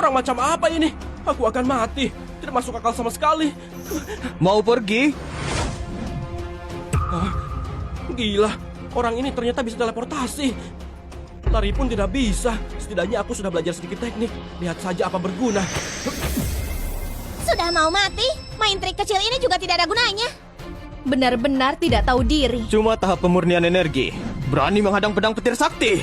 Orang macam apa ini? Aku akan mati. Tidak masuk akal sama sekali. Mau pergi? Hah? Gila, orang ini ternyata bisa teleportasi. Lari pun tidak bisa. Setidaknya aku sudah belajar sedikit teknik. Lihat saja apa berguna. Sudah mau mati? Main trik kecil ini juga tidak ada gunanya. Benar-benar tidak tahu diri. Cuma tahap pemurnian energi. Berani menghadang pedang petir sakti.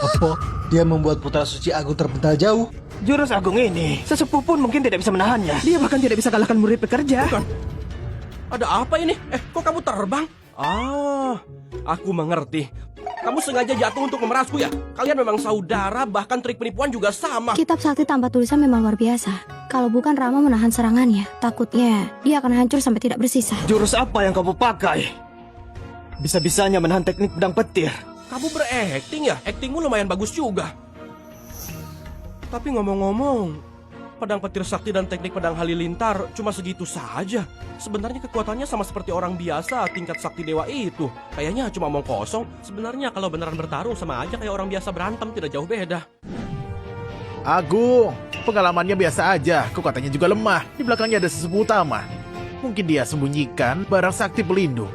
Apa? Dia membuat putra suci agung terpental jauh. Jurus agung ini, sesepuh pun mungkin tidak bisa menahannya. Dia bahkan tidak bisa kalahkan murid pekerja. Bukan. Ada apa ini? Kok kamu terbang? Aku mengerti. Kamu sengaja jatuh untuk memerasku ya? Kalian memang saudara, bahkan trik penipuan juga sama. Kitab sakti tanpa tulisan memang luar biasa. Kalau bukan Rama menahan serangannya, takutnya dia akan hancur sampai tidak bersisa. Jurus apa yang kamu pakai? Bisa-bisanya menahan teknik pedang petir. Kamu berakting ya? Aktingmu lumayan bagus juga. Tapi ngomong-ngomong, pedang petir sakti dan teknik pedang halilintar cuma segitu saja. Sebenarnya kekuatannya sama seperti orang biasa tingkat sakti dewa itu. Kayaknya cuma omong kosong. Sebenarnya kalau beneran bertarung sama aja kayak orang biasa berantem, tidak jauh beda. Agung, pengalamannya biasa aja, kekuatannya juga lemah. Di belakangnya ada sesepuh utama. Mungkin dia sembunyikan barang sakti pelindung.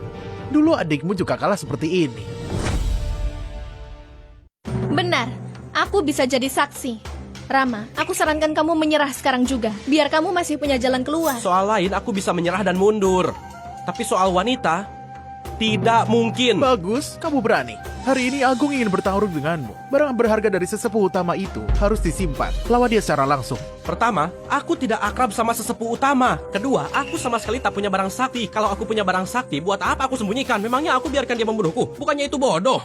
Dulu adikmu juga kalah seperti ini. Benar, aku bisa jadi saksi. Rama, aku sarankan kamu menyerah sekarang juga. Biar kamu masih punya jalan keluar. Soal lain aku bisa menyerah dan mundur. Tapi soal wanita, tidak mungkin. Bagus, kamu berani. Hari ini Agung ingin bertarung denganmu. Barang berharga dari sesepuh utama itu harus disimpan. Lawan dia secara langsung. Pertama, aku tidak akrab sama sesepuh utama. Kedua, aku sama sekali tak punya barang sakti. Kalau aku punya barang sakti, buat apa aku sembunyikan? Memangnya aku biarkan dia membunuhku? Bukannya itu bodoh?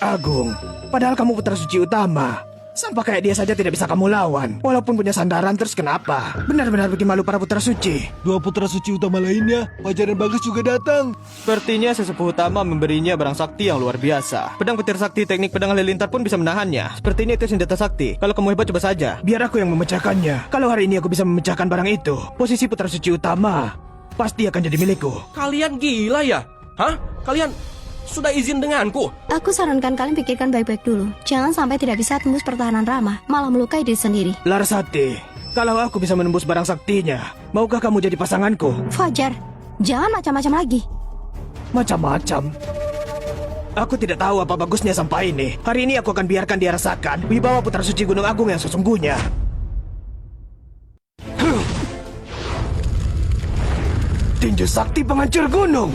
Agung, padahal kamu putra suci utama. Sampai kayak dia saja tidak bisa kamu lawan. Walaupun punya sandaran, terus kenapa? Benar-benar bikin malu para putra suci. Dua putra suci utama lainnya, Fajar dan Bagus juga datang. Sepertinya sesepuh utama memberinya barang sakti yang luar biasa. Pedang petir sakti, teknik pedang halilintar pun bisa menahannya. Sepertinya itu senjata sakti. Kalau kamu hebat, coba saja. Biar aku yang memecahkannya. Kalau hari ini aku bisa memecahkan barang itu, posisi putra suci utama pasti akan jadi milikku. Kalian gila ya? Hah? Kalian sudah izin denganku? Aku sarankan kalian pikirkan baik-baik dulu. Jangan sampai tidak bisa tembus pertahanan Rama, malah melukai diri sendiri. Larasati, kalau aku bisa menembus barang saktinya, maukah kamu jadi pasanganku? Fajar, jangan macam-macam lagi. Macam-macam? Aku tidak tahu apa bagusnya sampai ini. Hari ini aku akan biarkan dia rasakan wibawa putra suci Gunung Agung yang sesungguhnya. Tinju sakti penghancur gunung.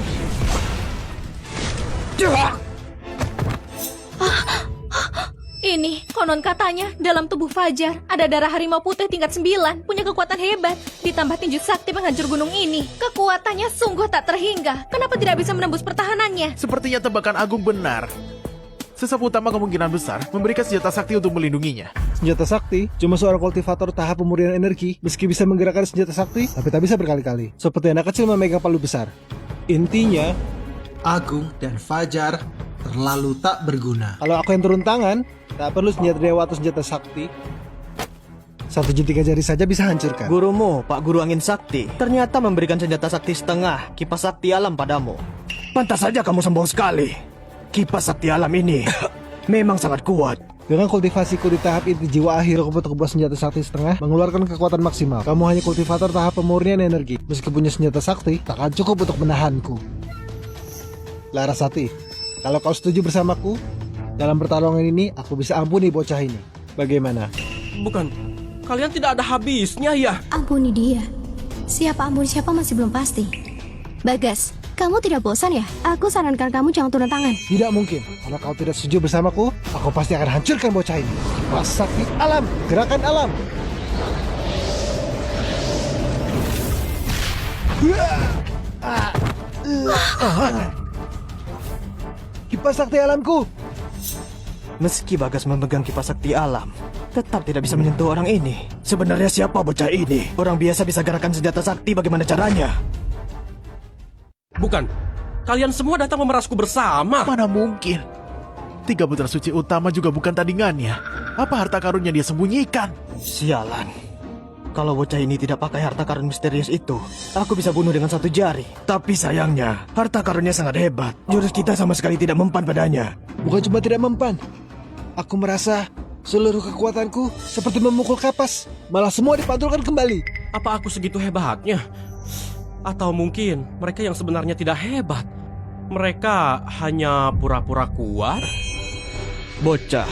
Ini, konon katanya, dalam tubuh Fajar ada darah harimau putih tingkat 9, punya kekuatan hebat. Ditambah tinju sakti penghancur gunung ini, kekuatannya sungguh tak terhingga. Kenapa tidak bisa menembus pertahanannya? Sepertinya tebakan Agung benar. Sesepuh utama kemungkinan besar memberikan senjata sakti untuk melindunginya. Senjata sakti cuma seorang kultivator tahap pemurnian energi. Meski bisa menggerakkan senjata sakti, tapi tak bisa berkali-kali. Seperti anak kecil memegang palu besar. Intinya, Agung dan Fajar terlalu tak berguna. kalau aku yang turun tangan, tak perlu senjata dewa atau senjata sakti. Satu jentikan jari saja bisa hancurkan. Gurumu, Pak Guru Angin Sakti, ternyata memberikan senjata sakti setengah kipas sakti alam padamu. Pantas saja kamu sombong sekali. Kipas sakti alam ini memang sangat kuat. Dengan kultivasiku di tahap inti jiwa akhir, aku butuh senjata sakti setengah mengeluarkan kekuatan maksimal. Kamu hanya kultivator tahap pemurnian energi. Meski punya senjata sakti, tak akan cukup untuk menahanku. Larasati, kalau kau setuju bersamaku, dalam pertarungan ini aku bisa ampuni bocah ini. Bagaimana? Bukan, kalian tidak ada habisnya ya? Ampuni dia. Siapa ampuni siapa masih belum pasti. Bagas, kamu tidak bosan ya? Aku sarankan kamu jangan turun tangan. Tidak mungkin. Kalau kau tidak setuju bersamaku, aku pasti akan hancurkan bocah ini. Kipas sakti alam, gerakan alam. Kipas sakti alamku. Meski Bagas memegang kipas sakti alam, tetap tidak bisa menyentuh orang ini. Sebenarnya siapa bocah ini? Orang biasa bisa gerakan senjata sakti, bagaimana caranya? Bukan, kalian semua datang memerasku bersama. Mana mungkin? 3 putra suci utama juga bukan tandingannya. Apa harta karunnya dia sembunyikan? Sialan. Kalau bocah ini tidak pakai harta karun misterius itu, aku bisa bunuh dengan satu jari. Tapi sayangnya, harta karunnya sangat hebat. Jurus kita sama sekali tidak mempan padanya. Bukan cuma tidak mempan. Aku merasa seluruh kekuatanku seperti memukul kapas. Malah semua dipantulkan kembali. Apa aku segitu hebatnya? Atau mungkin mereka yang sebenarnya tidak hebat? Mereka hanya pura-pura kuat? Bocah,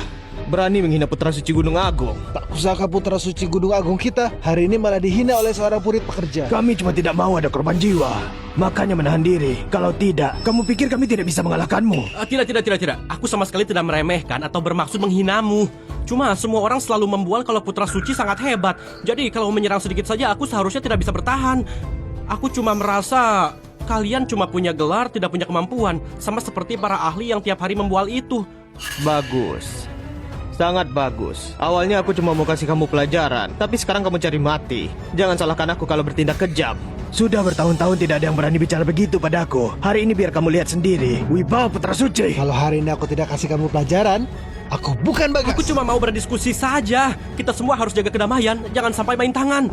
berani menghina putra suci Gunung Agung. Tak kusangka putra suci Gunung Agung kita hari ini malah dihina oleh seorang purit pekerja. Kami cuma tidak mau ada korban jiwa. Makanya menahan diri. Kalau tidak, kamu pikir kami tidak bisa mengalahkanmu? Tidak. Aku sama sekali tidak meremehkan atau bermaksud menghinamu. Cuma semua orang selalu membual kalau putra suci sangat hebat. Jadi kalau menyerang sedikit saja aku seharusnya tidak bisa bertahan. Aku cuma merasa kalian cuma punya gelar, tidak punya kemampuan. Sama seperti para ahli yang tiap hari membual itu. Bagus. Sangat bagus. Awalnya aku cuma mau kasih kamu pelajaran, tapi sekarang kamu cari mati. Jangan salahkan aku kalau bertindak kejam. Sudah bertahun-tahun tidak ada yang berani bicara begitu padaku. Hari ini biar kamu lihat sendiri. Wibawa Putra Suci. Kalau hari ini aku tidak kasih kamu pelajaran, aku bukan Bagas. Aku cuma mau berdiskusi saja. Kita semua harus jaga kedamaian, jangan sampai main tangan.